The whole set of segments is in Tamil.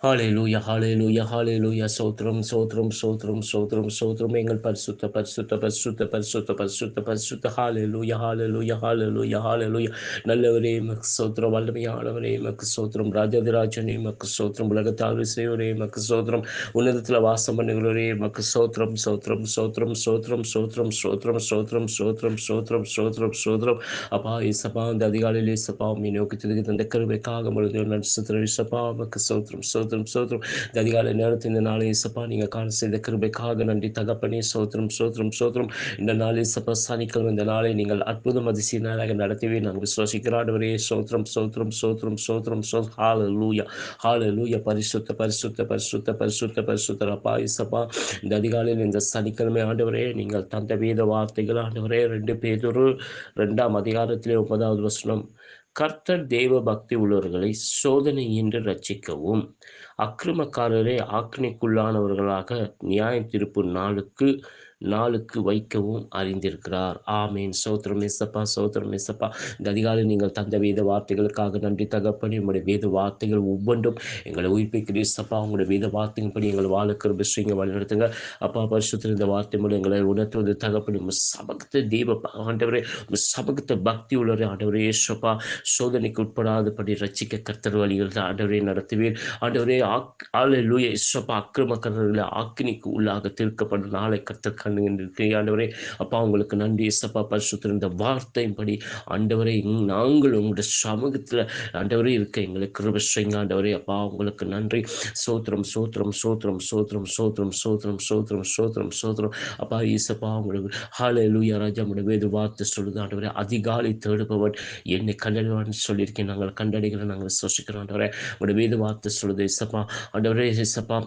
ஹalleluya ஹalleluya ஹalleluya ஸ்தோத்திரம் ஸ்தோத்திரம் ஸ்தோத்திரம் ஸ்தோத்திரம் ஸ்தோத்திரம் எங்கள் பரிசுத்த பரிசுத்த பரிசுத்த பரிசுத்த பரிசுத்த பரிசுத்த ஹalleluya ஹalleluya ஹalleluya ஹalleluya நல்லவரே உமக்கு ஸ்தோத்திரம் வல்லமையானவரே உமக்கு ஸ்தோத்திரம் ராஜாதிராஜனே உமக்கு ஸ்தோத்திரம் உலகத்தார் இசையோரே உமக்கு ஸ்தோத்திரம் உன்னதத்தில் வாசம் பண்ணுகிறவரே உமக்கு ஸ்தோத்திரம் ஸ்தோத்திரம் ஸ்தோத்திரம் ஸ்தோத்திரம் ஸ்தோத்திரம் ஸ்தோத்திரம் ஸ்தோத்திரம் ஸ்தோத்திரம் ஸ்தோத்திரம் ஸ்தோத்திரம் ஸ்தோத்திரம் அப்பா இசப்பா இந்த அதிகாலையில் இசப்பா உம்மை நோக்கி துதிக்க தந்த கிருபைக்காக முழுது நடிச்சுத்திர இசப்பா உமக்கு ஸ்தோத்திரம் ஸ்தோத்திரம் ஸ்தோத்திரம் இந்த அதிகாலை நேரத்தில் இந்த நாளை இசப்பா நீங்கள் காண செய்த கிருபைக்காக நன்றி தகப்பனே ஸ்தோத்திரம் ஸ்தோத்திரம் ஸ்தோத்திரம் இந்த நாள் இசப்பா சனிக்கிழமை இந்த நாளை நீங்கள் அற்புதம் அதிசய நாளாக நடத்தவே நாங்கள் விசுவாசிக்கிறாண்டவரே ஸ்தோத்திரம் ஸ்தோத்திரம் ஸ்தோத்திரம் ஸ்தோத்திரம் ஸ்தோத்திரம் ஹalleluya ஹalleluya பரிசுத்த பரிசுத்த பரிசுத்த பரிசுத்த பரிசுத்த அப்பா இசப்பா இந்த அதிகாலையில் இந்த சனிக்கிழமை ஆண்டவரே நீங்கள் தந்த வேத வார்த்தைகள் ஆண்டவரே 2 பேதுரு 2ஆம் அதிகாரத்திலே 9வது வசனம் கர்த்தர் தேவ பக்தி உள்ளவர்களை சோதனையின்றி ரட்சிக்கவும் அக்கிரமக்காரரை ஆக்கினைக்குள்ளானவர்களாக நியாய தீர்ப்பு நாளுக்கு வைக்கவும் அறிந்திருக்கிறார். ஆமேன். சோத்திரம் இசப்பா சோத்திரம் இசப்பா இந்த அதிகாலை நீங்கள் தந்த வேத வார்த்தைகளுக்காக நன்றி தகப்பனே. உங்களுடைய வேத வார்த்தைகள் ஒவ்வொன்றும் எங்களை உயிர்ப்பிக்கிற இசப்பா உங்களுடைய வேத வார்த்தையின்படி எங்களை வாழுக்கிற விஷயங்கள் வழிநடத்துங்க அப்பா. பரிசுத்த இந்த வார்த்தை மூலம் எங்களை உணர்த்துவது தகப்பனே. சமூகத்தை தெய்வ ஆண்டவரே சமூகத்தை பக்தி உள்ளவரே ஆண்டவரே இயேசுப்பா சோதனைக்கு உட்படாதபடி ரட்சிக்க கர்த்தர் வழிகள் ஆண்டவரே நடத்துவீர் ஆண்டவரே. ஹல்லேலூயா இயேசுப்பா அக்கிரமக்காரர்களை ஆக்கினைக்கு உள்ளாக தீர்க்கப்படும் நாளை கர்த்தர் கண்டுகின்ற ஆண்டவரே அப்பா உங்களுக்கு நன்றி இயேசுப்பா. பரிசுத்த இந்த வார்த்தையின்படி ஆண்டவரே நாங்கள் உங்களுடைய சமூகத்தில் ஆண்டவரே இருக்க எங்களுக்கு கிருபை செய்யுங்க ஆண்டவரே அப்பா. உங்களுக்கு நன்றி சோத்திரம் சோத்திரம் சோத்திரம் சோத்திரம் சோத்திரம் சோத்திரம் சோத்திரம் சோத்திரம் சோத்திரம் அப்பா இயேசுப்பா. உங்களுக்கு ஹல்லேலூயா ராஜா உங்களுடைய வேத வார்த்தை சொல்லுது ஆண்டவரே அதிகாலை தேடுபவன் என்னை கண்டடைவான்னு சொல்லியிருக்கேன். நாங்கள் கண்டடைகிறோம் நாங்கள் விசுவாசிக்கிறோம் ஆண்டவரே. உங்களுடைய வேத வார்த்தை சொல்லுது இயேசுப்பா ஆண்டவரே இயேசுப்பா.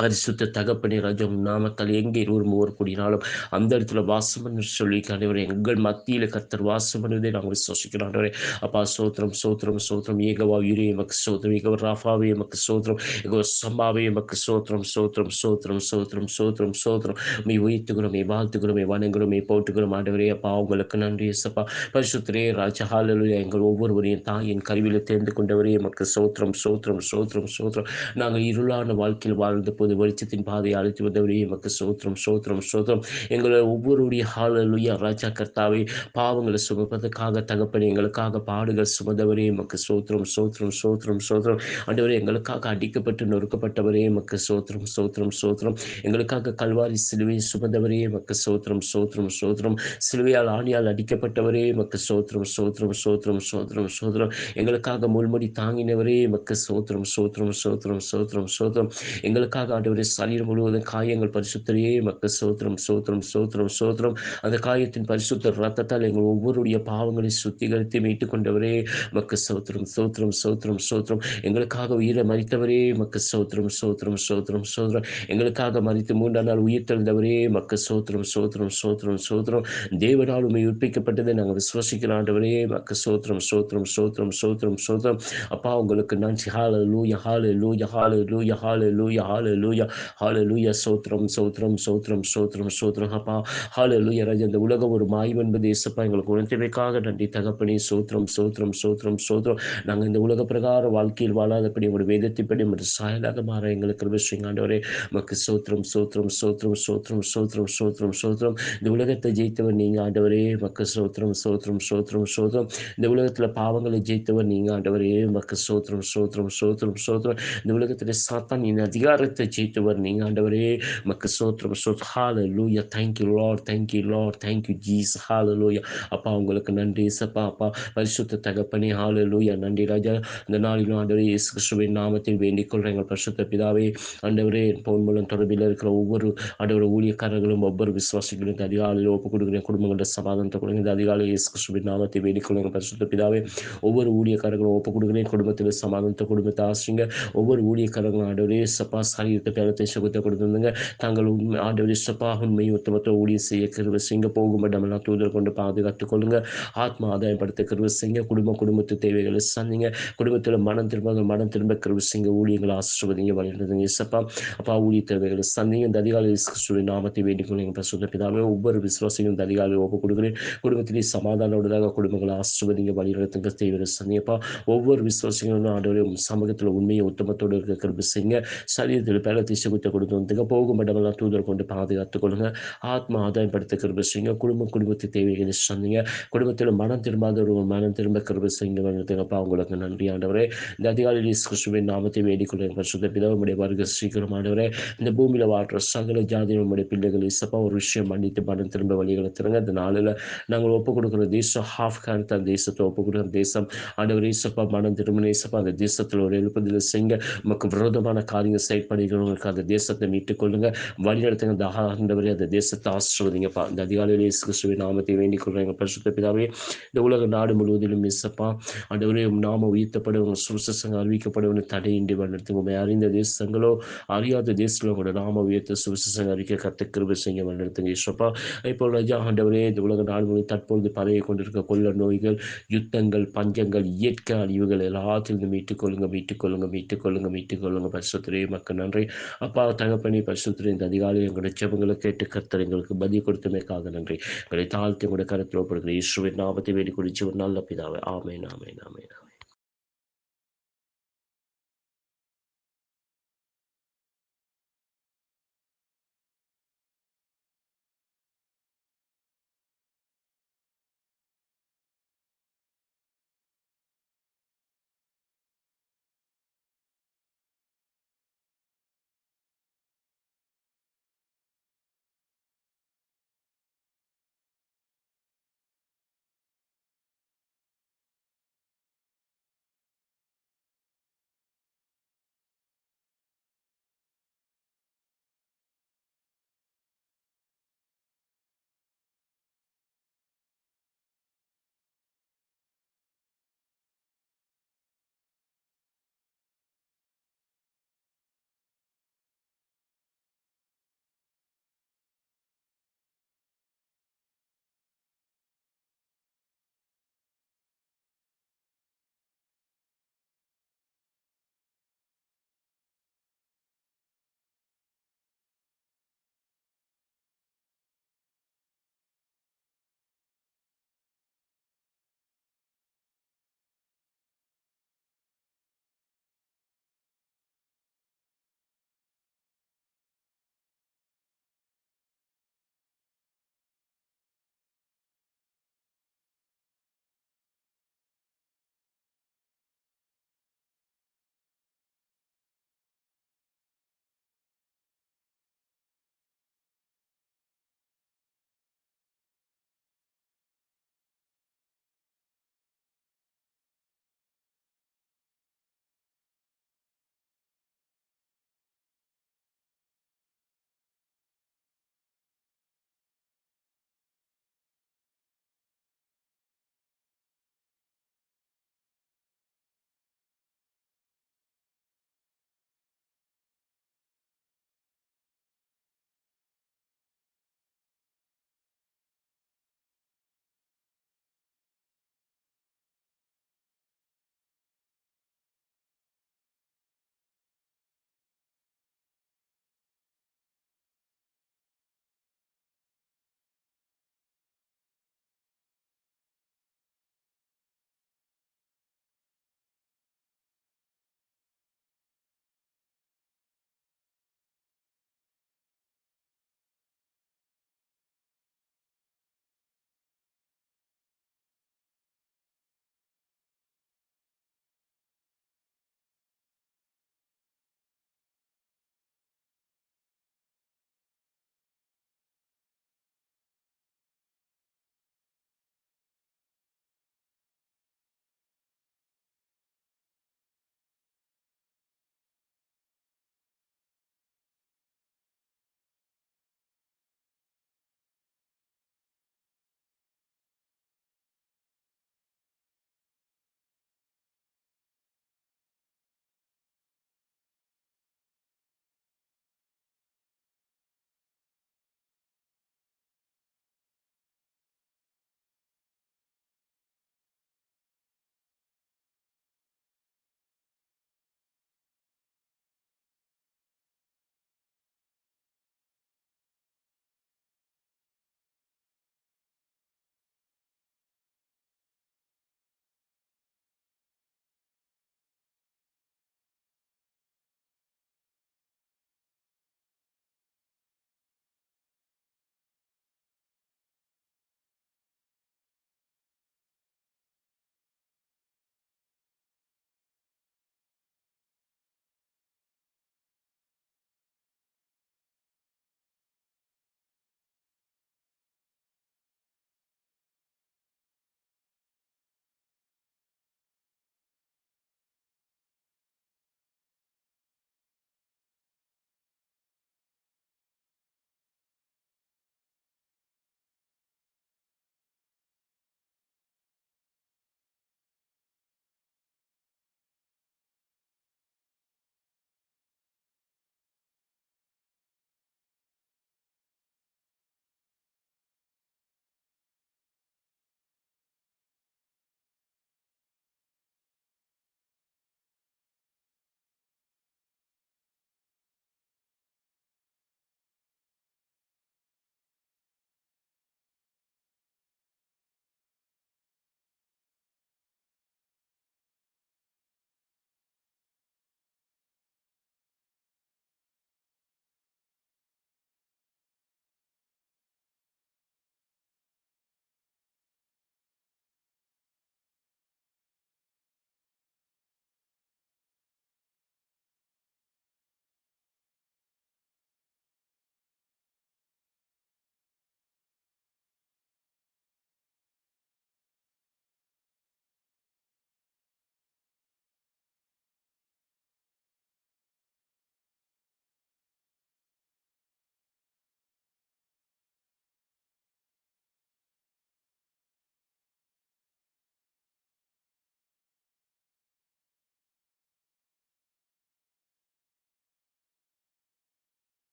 பரிசுத்த தகப்பனே ராஜா நாமத்தால் எங்கே இருவர் கூடினாலும் அந்த இடத்துல வாசம் பண்ணி சொல்லி ஆண்டவரே எங்கள் மத்தியில் கர்த்தர் வாசம் பண்ணுவதை நாங்கள் விசுவாசிக்கிறோம் ஆண்டவரே அப்பா. சோத்திரம் சோத்திரம் சோத்திரம் ஏகவா யூரே எமக்கு சோத்திரம் ஏகவ ராஃபாவே எமக்கு சோத்திரம் ஏகவ சம்பாவே எமக்கு சோத்திரம் சோத்திரம் சோத்திரம் சோத்திரம் சோத்திரம் சோத்திரம் மெய் உயர்த்துகிறோம் மெய் வாழ்த்துகிறோம் மெய் வணங்குகிறோம் மெய் போட்டுக்கிறோம் ஆண்டவரே அப்பா. உங்களுக்கு நன்றி இயேசுப்பா. பரிசுத்தரே ராஜா ஹல்லேலூயா எங்கள் ஒவ்வொருவரையும் தாயின் கருவியில் தேர்ந்து கொண்டவரே எமக்கு சோத்திரம் சோத்திரம் சோத்திரம் சோத்திரம். நாங்கள் இருளான வாழ்க்கையில் வாழ்ந்த போது வெளிச்சத்தின் பாதையை அழைத்து வந்தவரே எமக்கு சோத்திரம் சோத்திரம் சோத்திரம். எங்களை ஒவ்வொருடைய ஹல்லேலூயா ராஜா கர்த்தாவே பாவங்களை சுமப்பதற்காக தகப்பனே எங்களுக்காக பாடுகள் சுமந்தவரே எமக்கு சோத்திரம் சோத்திரம் சோத்திரம் சோத்திரம். ஆண்டவரே எங்களுக்காக அடிக்கப்பட்டு நொறுக்கப்பட்டவரே எமக்கு சோத்திரம் சோத்திரம் சோத்திரம். எங்களுக்காக கல்வாரி சிலுவையை சுமந்தவரே எமக்கு சோத்திரம் சோத்திரம் சோத்திரம். சிலுவையால் ஆணியால் அடிக்கப்பட்டவரே எமக்கு சோத்திரம் சோத்திரம் சோத்திரம் சோத்திரம் சோத்திரம். எங்களுக்காக முள்முடி தாங்கினவரே எமக்கு சோத்திரம் சோத்திரம் சோத்திரம் சோத்திரம் சோத்திரம். எங்களுக்காக ஆண்டவரே சரீரம் முழுவதும் காயங்கள் பரிசுத்தரே எமக்கு சோத்திரம் சோத்திரம் சோத்திரம் சோத்திரம். அந்த காயத்தின் பரிசுத்த ரத்தத்தால் எங்கள் ஒவ்வொருடைய பாவங்களை சுத்திகரித்து மீட்டுக் கொண்டவரே எமக்கு சோத்திரம் சோத்திரம் சோத்திரம் சோத்திரம். எங்களுக்காக உயிரை மறித்தவரே எமக்கு சோத்திரம் சோத்திரம் சோத்திரம் சோத்திரம். எங்களுக்காக மறித்து 3ஆம் நாள் உயிர் தெழுந்தவரே எமக்கு சோத்திரம் சோத்திரம் சோத்திரம் சோத்திரம். தேவனால் உண்மை உயிர்ப்பிக்கப்பட்டதை நாங்கள் விசுவாசிக்கிற ஆண்டவரே எமக்கு சோத்திரம் சோத்திரம் சோத்திரம் சோத்திரம் சோத்திரம். அப்பா உங்களுக்கு நன்றி. ஹல்லேலூயா ஹல்லேலூயா ஹல்லேலூயா ஹல்லேலூயா ஹல்லேலூயா ஹல்லேலூயா. சோத்திரம் சோத்திரம் சோத்திரம் சோத்திரம் சோத்திரம் அப்பா. ஹல்லேலூயா ராஜா. இந்த உலகம் ஒரு மாயம் என்பது இயேசுப்பா எங்களுக்கு உணர்த்தவைக்காக நன்றி தகப்பனே. சோத்திரம் சோத்திரம் சோத்திரம் சோத்திரம். நாங்கள் இந்த உலக பிரகார வாழ்க்கையில் வாழாதபடி உங்களுடைய வேதத்தைப்படி உங்களுடைய சாயலாக மாற எங்களுக்கு கிருபை செய்யுங்க ஆண்டவரே. உமக்கு சோத்திரம் சோத்திரம் சோத்திரம் சோத்திரம் சோத்திரம் சோத்திரம் சோத்திரம். இந்த உலகத்தை ஜெயித்தவர் நீங்க ஆண்டவரே. உமக்கு சோத்திரம் சோத்திரம் சோத்திரம் சோத்திரம். இந்த உலகத்துல பாவங்களை ஜெயித்தவர் நீங்க ஆண்டவரே. உமக்கு சோத்திரம் சோத்திரம் சோத்திரம் சோத்திரம். இந்த உலகத்துல சாத்தான் இந்த அதிகாரத்தை ஜெயித்தவர் நீங்க ஆண்டவரே. உமக்கு சோத்திரம் சோத்திரம். ஹல்லேலூயா. Thank you Lord. Thank you Lord. Thank you Jesus. ஹல்லேலூயா. அப்பா உங்களுக்கு நன்றி இயேசுப்பா. அப்பா பரிசுத்த தகப்பனே ஹல்லேலூயா. நன்றி ராஜா. இந்த நாளிலும் ஆண்டவரே இயேசு கிறிஸ்துவின் நாமத்தில் வேண்டிக் கொள்கிறேன் எங்கள் பரிசுத்த பிதாவே. ஆண்டவரே போன் மூலம் தொடர்பில் இருக்கிற ஒவ்வொரு ஆண்டவரை ஊழியக்காரர்களும் ஒவ்வொரு விசுவாசிகளும் இந்த அதிகாலையில் ஒப்புக் கொடுக்கிறேன். குடும்பங்களோட சமாதானத்தை கொடுங்க. இந்த அதிகாலை இயேசு கிறிஸ்துவின் நாமத்தை வேண்டிக் கொள்கிறேன் பரிசுத்த பிதாவே. ஒவ்வொரு ஊழியக்காரர்களும் ஒப்புக் கொடுக்கிறேன். குடும்பத்தில் சமாதானத்தை குடும்பத்தை ஆசிங்க. ஒவ்வொரு ஊழியக்காரங்களும் ஆண்டவரே சப்பா சரீரத்தை பலத்தை சுகத்தை கொடுத்துருந்துங்க. தாங்கள் உண்மை ஆண்டவரே இயேசப்பா உண்மை உத்தமத்தோடு ஊழியம் செய்ய கிருபை செய்யுங்க. போகும் இடமெல்லாம் தூதர் கொண்டு பாதுகாத்துக் கொள்ளுங்க. ஆத்மா ஆதாயப்படுத்த கிருபை செய்யுங்க. குடும்பத்து தேவைகளை சந்திங்க. குடும்பத்தில் மனம் திரும்ப கிருபை செய்யுங்க. ஊழியங்களை ஆசீர்வதிங்க, வழிநடத்துங்க இயேசப்பா. அப்பா ஊழிய தேவைகளை சந்திங்க. இந்த அதிகாலை இயேசு கிறிஸ்துவின் நாமத்தை வேண்டிக் கொள்ளுங்க பரிசுத்த பிதாவே. ஒவ்வொரு விசுவாசிகளும் இந்த அதிகாலை ஒப்புக் கொடுக்கிறேன். குடும்பத்திலே சமாதானோடதாக குடும்பங்களை ஆசீர்வதிங்க, வழிநடத்துங்க, தேவைகளை சந்திங்கப்பா. ஒவ்வொரு விசுவாசிகளும் ஆண்டவரே உம் சமூகத்தில் உண்மையை உத்தமத்தோடு இருக்க கிருபை செய்யுங்க. சரீரத்தில் பலத்தை சுகத்தை கொடுத்து வந்துங்க. போகும் இடமெல்லாம் தூதர் கொண்டு பாதுகாத்துக் கொள்ளுங்க. ஆத்மா ஆதாயப்படுத்த கிருபை செய்யுங்க. குடும்பத்து தேவைகளை சந்திங்க. குடும்பத்தில் மனம் திரும்பாதவர்கள் மனம் திரும்ப கிருபை செய்யுங்க, வழிநடத்துங்கப்பா. உங்களுக்கு நன்றி ஆண்டவரே. இந்த அதிகாலையில் இயேசு கிறிஸ்துவின் நாமத்தை வேண்டிக் கொள்ளுங்க பரிசுத்த பிதாவே. உம்முடைய வருகை சீக்கிரம் ஆண்டவரே. இந்த பூமியில வாழ்ற சகல ஜாதியிலும் உம்முடைய பிள்ளைகள் இயேசப்பா ஒரு விஷயம் மன்னித்து மனம் திரும்ப வழிநடத்துங்க. இந்த நாளில் நாங்கள் ஒப்புக் கொடுக்கிற தேசம் ஆப்கானிஸ்தான் தேசத்தை ஒப்புக் கொடுக்கிற தேசம் ஆண்டவர் இயேசப்பா. மனம் திரும்ப இயேசப்பா அந்த தேசத்தில் ஒரு எழுப்புதலை செய்யுங்க. உமக்கு விரோதமான காரியங்கள் செயல்படுகிறவங்களுக்கு அந்த தேசத்தை மீட்டுக் கொள்ளுங்க, வழிநடத்துங்க. அந்த ஆண்டவரே அந்த தேசத்தை ஆசீர்வதிங்கப்பா. இந்த அதிகாலையில் இயேசு கிறிஸ்துவின் நாமத்தை வேண்டிக் கொள்றேன் பரிசுத்த பிதாவே. இந்த உலக நாடு முழுவதிலும் இயேசப்பா ஆண்டவரே உம் நாம உயர்த்தப்படும், உங்க சுவிசேஷங்கள் அறிவிக்கப்படும், தடையின்றி வழிநடத்துங்க. உம்மை அறிந்த தேசங்களோ அறியாத தேசங்களோ கூட நாம உயர்த்த சுவிசேஷங்கள் அறிவிக்க கர்த்தர் கிருபை செய்ய வழிநடத்துங்க இயேசப்பா. இப்போ ராஜா ஆண்டவரே இந்த உலக நாடு முழுவதும் தற்பொழுது பரவி கொண்டிருக்க கொள்ள நோய்கள், யுத்தங்கள், பஞ்சங்கள், இயற்கை அழிவுகள் எல்லாத்திலிருந்து மீட்டுக்கொள்ளுங்க பரிசுத்தரே. மக்கள் நன்றி அப்பா. தகப்பனே பரிசுத்தரே, இந்த அதிகாலை எங்களுடைய ஜெபங்களை கேட்டு கர்த்தர் எங்களுக்கு பதில் கொடுத்தமைக்காக நன்றி. எங்களை தாழ்த்தி உங்களுடைய கருத்தில் ஒப்படுகிற இயேசுவின் நாமத்தை வேண்டிக் கொள்ளும் நல்ல பிதாவே. ஆமென், ஆமென், ஆமென்.